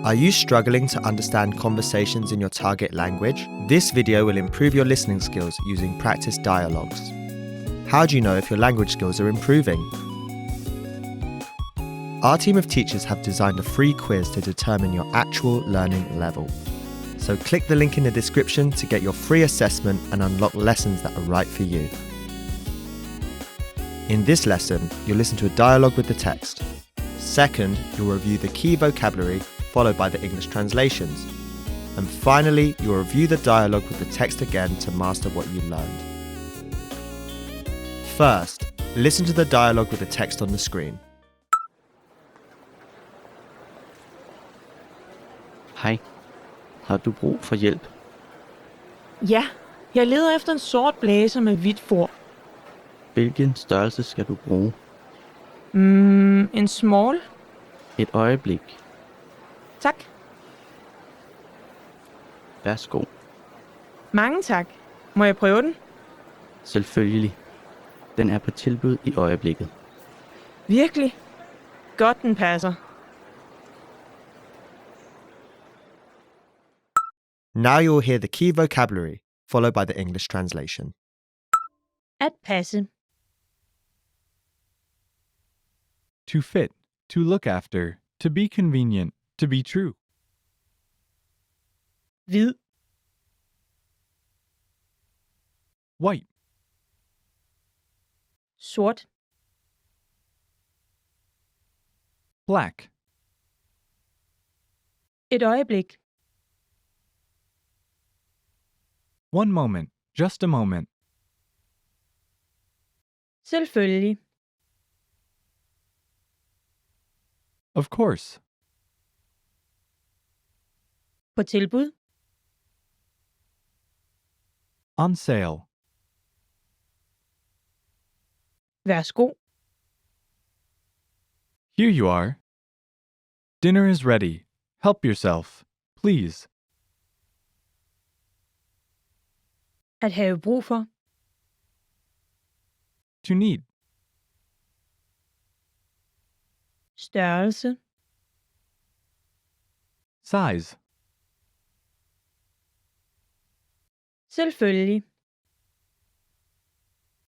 Are you struggling to understand conversations in your target language? This video will improve your listening skills using practice dialogues. How do you know if your language skills are improving? Our team of teachers have designed a free quiz to determine your actual learning level. So click the link in the description to get your free assessment and unlock lessons that are right for you. In this lesson, you'll listen to a dialogue with the text. Second, you'll review the key vocabulary, followed by the English translations. And finally, you'll review the dialogue with the text again to master what you learned. First, listen to the dialogue with the text on the screen. Hej. Har du brug for hjælp? Ja, jeg leder efter en sort blæser med hvidt for. Hvilken størrelse skal du bruge? En small? Et øjeblik. Tak. Værsgo. Mange tak. Må jeg prøve den? Selvfølgelig. Den er på tilbud i øjeblikket. Virkelig? Godt, den passer. Now you'll hear the key vocabulary, followed by the English translation. At passe. To fit, to look after, to be convenient, to be true. Hvid. White, Sort. black, Et øjeblik. one moment, just a moment. Selvfølgelig. Of course, På tilbud. on sale. Værsgo. Here you are. Dinner is ready. Help yourself, please. At have brug for. To need, Størrelse. size. Selvfølgelig.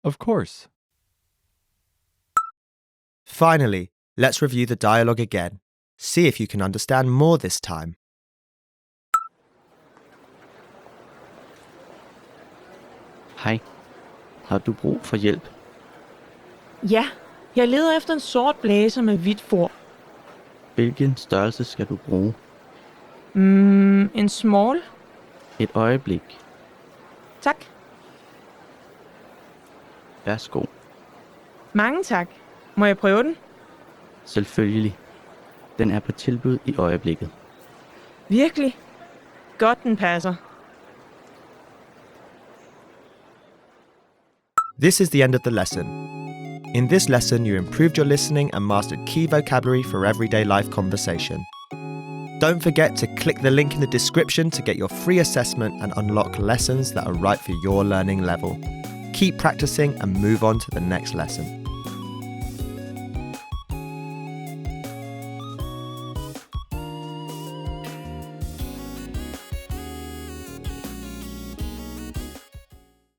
Of course. Finally, let's review the dialogue again. See if you can understand more this time. Hej. Har du brug for hjælp? Ja, jeg leder efter en sort blæser med hvidt for. Hvilken størrelse skal du bruge? En small? Et øjeblik. Tak. Værsgo. Mange tak. Må jeg prøve den? Selvfølgelig. Den er på tilbud i øjeblikket. Virkelig? Godt, den passer. This is the end of the lesson. In this lesson, you improved your listening and mastered key vocabulary for everyday life conversation. Don't forget to click the link in the description to get your free assessment and unlock lessons that are right for your learning level. Keep practicing and move on to the next lesson.